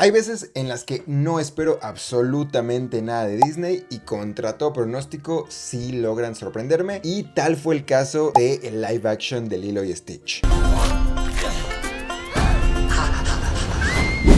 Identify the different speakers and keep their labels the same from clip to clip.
Speaker 1: Hay veces en las que no espero absolutamente nada de Disney y contra todo pronóstico sí logran sorprenderme, y tal fue el caso de el live action de Lilo y Stitch.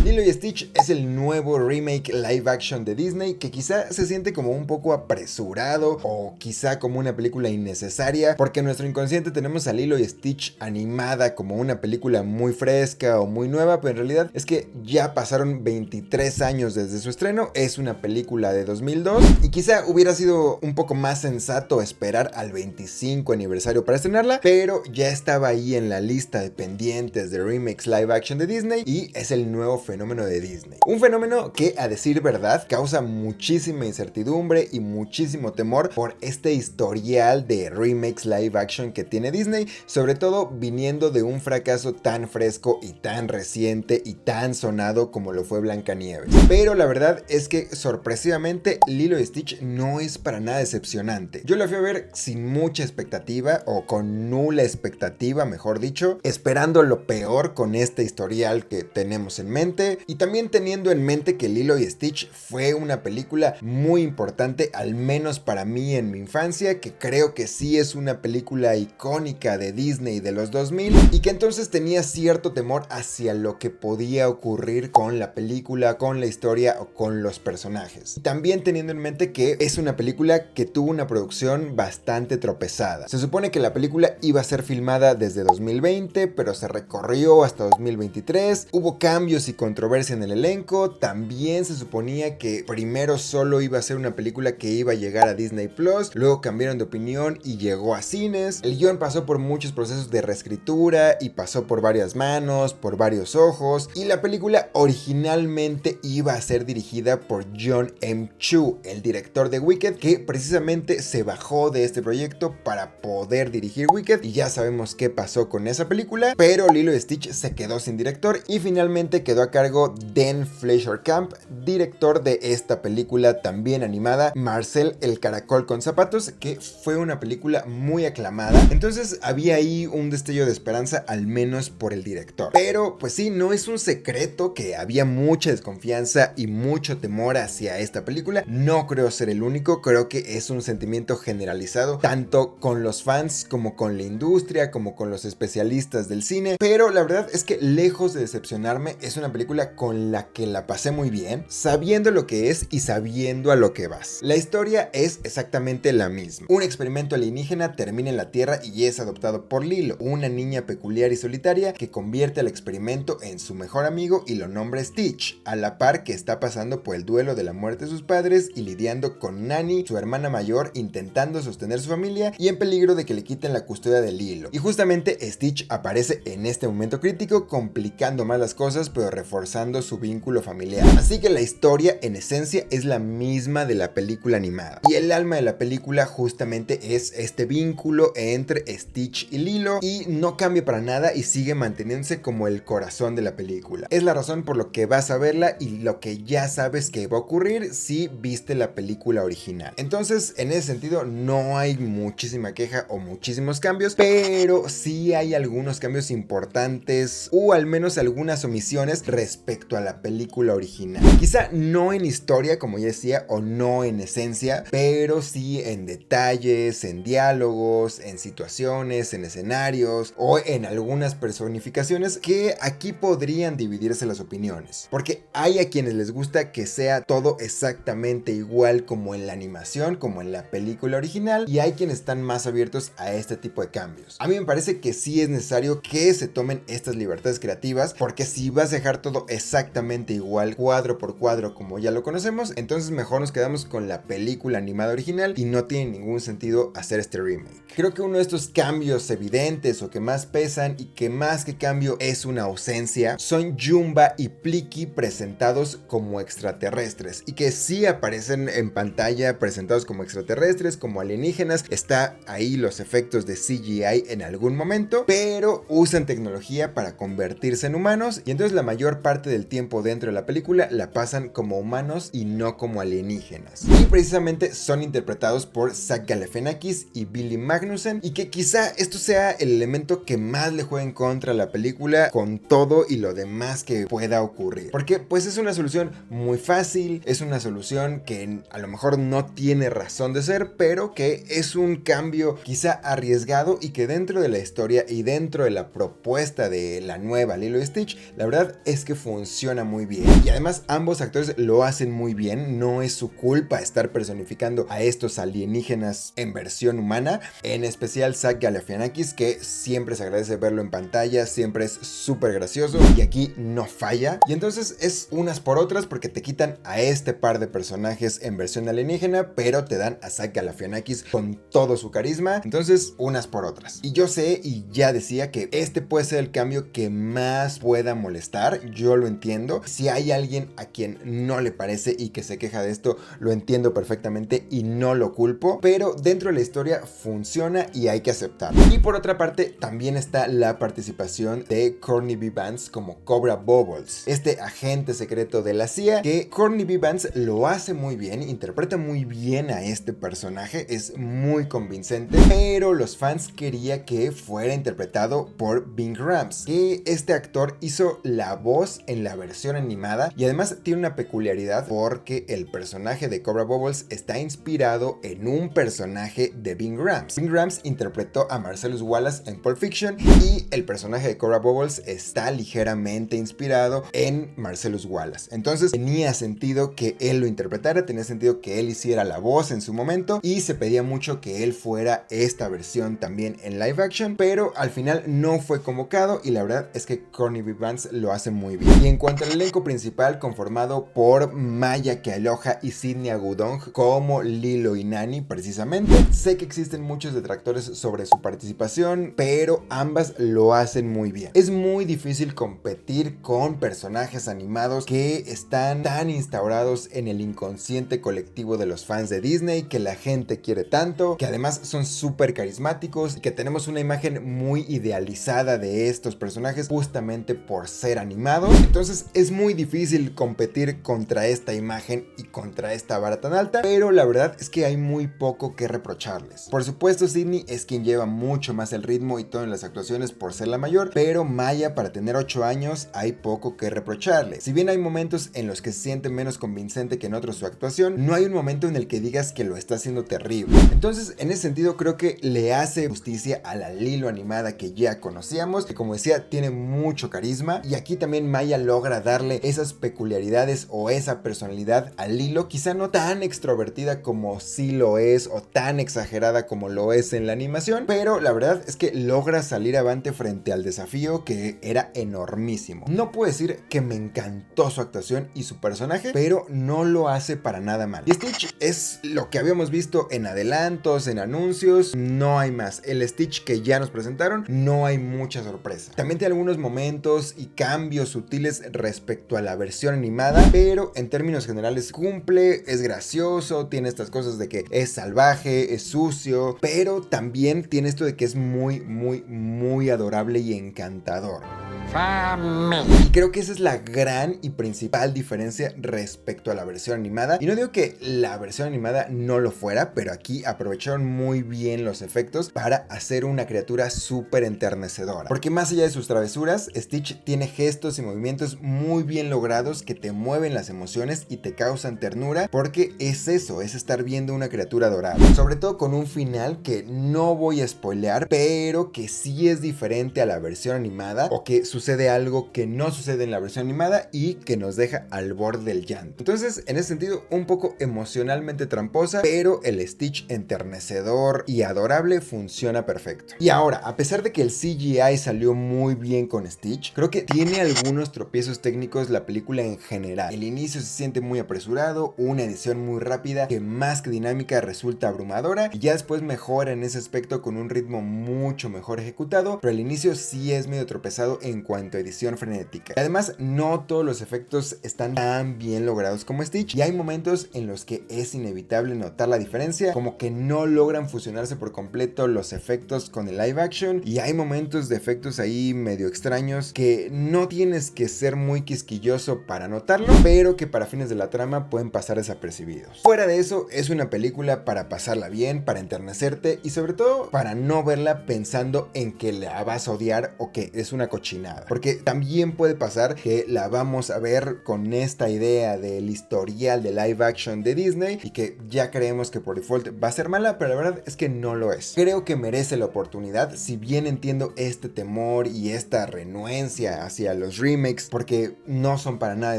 Speaker 1: Lilo y Stitch es el nuevo remake live action de Disney que quizá se siente como un poco apresurado o quizá como una película innecesaria, porque en nuestro inconsciente tenemos a Lilo y Stitch animada como una película muy fresca o muy nueva, pero en realidad es que ya pasaron 23 años desde su estreno, es una película de 2002 y quizá hubiera sido un poco más sensato esperar al 25 aniversario para estrenarla, pero ya estaba ahí en la lista de pendientes de remakes live action de Disney y es el nuevo fenómeno de Disney. Un fenómeno que, a decir verdad, causa muchísima incertidumbre y muchísimo temor por este historial de remakes live action que tiene Disney, sobre todo viniendo de un fracaso tan fresco y tan reciente y tan sonado como lo fue Blancanieves. Pero la verdad es que sorpresivamente Lilo y Stitch no es para nada decepcionante. Yo la fui a ver sin mucha expectativa, o con nula expectativa, mejor dicho, esperando lo peor con este historial que tenemos en mente, y también teniendo en mente que Lilo y Stitch fue una película muy importante, al menos para mí en mi infancia, que creo que sí es una película icónica de Disney de los 2000, y que entonces tenía cierto temor hacia lo que podía ocurrir con la película, con la historia o con los personajes. También teniendo en mente que es una película que tuvo una producción bastante tropezada. Se supone que la película iba a ser filmada desde 2020, pero se recorrió hasta 2023, hubo cambios y controversia en el elenco. También se suponía que primero solo iba a ser una película que iba a llegar a Disney Plus, luego cambiaron de opinión y llegó a cines. El guión pasó por muchos procesos de reescritura y pasó por varias manos, por varios ojos, y la película originalmente iba a ser dirigida por Jon M. Chu, el director de Wicked, que precisamente se bajó de este proyecto para poder dirigir Wicked, y ya sabemos qué pasó con esa película. Pero Lilo y Stitch se quedó sin director y finalmente quedó a cargo Dan Fleischer-Camp, director de esta película también animada, Marcel el caracol con zapatos, que fue una película muy aclamada. Entonces había ahí un destello de esperanza, al menos por el director. Pero pues sí, no es un secreto que había mucha desconfianza y mucho temor hacia esta película. No creo ser el único, creo que es un sentimiento generalizado, tanto con los fans como con la industria, como con los especialistas del cine. Pero la verdad es que lejos de decepcionarme, es una película con la que la pasé muy bien, sabiendo lo que es y sabiendo a lo que vas. La historia es exactamente la misma. Un experimento alienígena termina en la Tierra y es adoptado por Lilo, una niña peculiar y solitaria que convierte al experimento en su mejor amigo y lo nombra Stitch, a la par que está pasando por el duelo de la muerte de sus padres y lidiando con Nani, su hermana mayor, intentando sostener su familia y en peligro de que le quiten la custodia de Lilo. Y justamente Stitch aparece en este momento crítico, complicando más las cosas, pero reforzando su vínculo familiar. Así que la historia en esencia es la misma de la película animada, y el alma de la película justamente es este vínculo entre Stitch y Lilo, y no cambia para nada y sigue manteniéndose como el corazón de la película. Es la razón por lo que vas a verla y lo que ya sabes que va a ocurrir si viste la película original. Entonces, en ese sentido, no hay muchísima queja o muchísimos cambios, pero sí hay algunos cambios importantes, o al menos algunas omisiones respecto a la película original. Quizá no en historia, como ya decía, o no en esencia, pero sí en detalles, en diálogos, en situaciones, en escenarios o en algunas personificaciones, que aquí podrían dividirse las opiniones, porque hay a quienes les gusta que sea todo exactamente igual como en la animación, como en la película original, y hay quienes están más abiertos a este tipo de cambios. A mí me parece que sí es necesario que se tomen estas libertades creativas, porque si vas a dejar todo exactamente igual, cuadro por cuadro, como ya lo conocemos, entonces mejor nos quedamos con la película animada original y no tiene ningún sentido hacer este remake. Creo que uno de estos cambios evidentes o que más pesan y que más que cambio es una ausencia son Jumba y Plicky presentados como extraterrestres, y que sí aparecen en pantalla presentados como extraterrestres, como alienígenas. Está ahí los efectos de CGI en algún momento, pero usan tecnología para convertirse en humanos, y entonces la mayor parte parte del tiempo dentro de la película la pasan como humanos y no como alienígenas. Y precisamente son interpretados por Zach Galifianakis y Billy Magnussen, y que quizá esto sea el elemento que más le juega en contra a la película con todo y lo demás que pueda ocurrir. Porque pues es una solución muy fácil, es una solución que a lo mejor no tiene razón de ser, pero que es un cambio quizá arriesgado y que dentro de la historia y dentro de la propuesta de la nueva Lilo y Stitch, la verdad es que funciona muy bien. Y además ambos actores lo hacen muy bien, no es su culpa estar personificando a estos alienígenas en versión humana, en especial Zach Galifianakis, que siempre se agradece verlo en pantalla, siempre es súper gracioso y aquí no falla. Y entonces es unas por otras porque te quitan a este par de personajes en versión alienígena, pero te dan a Zach Galifianakis con todo su carisma, entonces unas por otras. Y yo sé y ya decía que este puede ser el cambio que más pueda molestar, yo lo entiendo. Si hay alguien a quien no le parece y que se queja de esto, lo entiendo perfectamente y no lo culpo, pero dentro de la historia funciona y hay que aceptarlo. Y por otra parte también está la participación de Courtney B. Vance como Cobra Bubbles, este agente secreto de la CIA, que Courtney B. Vance lo hace muy bien, interpreta muy bien a este personaje, es muy convincente, pero los fans querían que fuera interpretado por Bing Rams, que este actor hizo la voz en la versión animada y además tiene una peculiaridad porque el personaje de Cobra Bubbles está inspirado en un personaje de Bing Rams. Bing Rams interpretó a Marcellus Wallace en Pulp Fiction y el personaje de Cobra Bubbles está ligeramente inspirado en Marcellus Wallace. Entonces tenía sentido que él lo interpretara, tenía sentido que él hiciera la voz en su momento y se pedía mucho que él fuera esta versión también en live action, pero al final no fue convocado y la verdad es que Courtney B. Vance lo hace muy bien. Y en cuanto al elenco principal, conformado por Maya Kealoha y Sidney Agudong como Lilo y Nani precisamente, sé que existen muchos detractores sobre su participación, pero ambas lo hacen muy bien. Es muy difícil competir con personajes animados que están tan instaurados en el inconsciente colectivo de los fans de Disney, que la gente quiere tanto, que además son súper carismáticos y que tenemos una imagen muy idealizada de estos personajes justamente por ser animados. Entonces es muy difícil competir contra esta imagen y contra esta vara tan alta, pero la verdad es que hay muy poco que reprocharles. Por supuesto, Sidney es quien lleva mucho más el ritmo y todo en las actuaciones por ser la mayor, pero Maya, para tener 8 años, hay poco que reprocharle. Si bien hay momentos en los que se siente menos convincente que en otros su actuación, no hay un momento en el que digas que lo está haciendo terrible. Entonces, en ese sentido, creo que le hace justicia a la Lilo animada que ya conocíamos, que como decía, tiene mucho carisma, y aquí también Maya logra darle esas peculiaridades o esa personalidad a Lilo, quizá no tan extrovertida como sí lo es o tan exagerada como lo es en la animación, pero la verdad es que logra salir avante frente al desafío, que era enormísimo. No puedo decir que me encantó su actuación y su personaje, pero no lo hace para nada mal. Y Stitch es lo que habíamos visto en adelantos, en anuncios, no hay más. El Stitch que ya nos presentaron, no hay mucha sorpresa. También tiene algunos momentos y cambios sutiles respecto a la versión animada, pero en términos generales cumple, es gracioso, tiene estas cosas de que es salvaje, es sucio, pero también tiene esto de que es muy adorable y encantador. Y creo que esa es la gran y principal diferencia respecto a la versión animada. Y no digo que la versión animada no lo fuera, pero aquí aprovecharon muy bien los efectos para hacer una criatura súper enternecedora. Porque más allá de sus travesuras, Stitch tiene gestos y movimientos muy bien logrados que te mueven las emociones y te causan ternura, porque es eso, es estar viendo una criatura adorable. Sobre todo con un final que no voy a spoilear, pero que sí es diferente a la versión animada, o que sucede algo que no sucede en la versión animada y que nos deja al borde del llanto. Entonces, en ese sentido, un poco emocionalmente tramposa, pero el Stitch enternecedor y adorable funciona perfecto. Y ahora, a pesar de que el CGI salió muy bien con Stitch, creo que tiene algunos tropiezos técnicos la película en general. El inicio se siente muy apresurado, una edición muy rápida que más que dinámica resulta abrumadora, y ya después mejora en ese aspecto con un ritmo mucho mejor ejecutado, pero el inicio sí es medio tropezado en cuanto a edición frenética. Además, no todos los efectos están tan bien logrados como Stitch, y hay momentos en los que es inevitable notar la diferencia, como que no logran fusionarse por completo los efectos con el live action, y hay momentos de efectos ahí medio extraños que no tienes que ser muy quisquilloso para notarlo, pero que para fines de la trama pueden pasar desapercibidos. Fuera de eso, es una película para pasarla bien, para enternecerte y sobre todo para no verla pensando en que la vas a odiar o que es una cochinada, porque también puede pasar que la vamos a ver con esta idea del historial de live action de Disney y que ya creemos que por default va a ser mala, pero la verdad es que no lo es. Creo que merece la oportunidad, si bien entiendo este temor y esta renuencia hacia los remakes porque no son para nada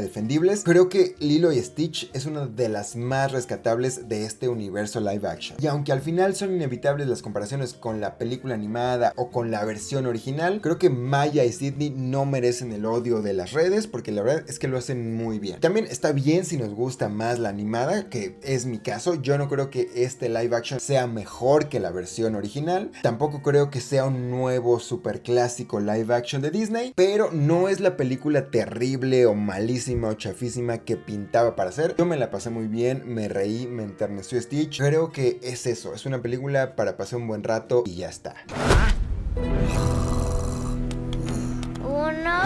Speaker 1: defendibles. Creo que Lilo y Stitch es una de las más rescatables de este universo live action, y aunque al final son inevitables las comparaciones con la película animada o con la versión original, creo que Maya y Sydney no merecen el odio de las redes porque la verdad es que lo hacen muy bien. También está bien si nos gusta más la animada, que es mi caso. Yo no creo que este live action sea mejor que la versión original, tampoco creo que sea un nuevo super clásico live action de Disney, pero no es la película terrible o malísima o chafísima que pintaba para ser. Yo me la pasé muy bien, me reí, me enterneció Stitch. Creo que es eso, es una película para pasar un buen rato y ya está.
Speaker 2: Uno.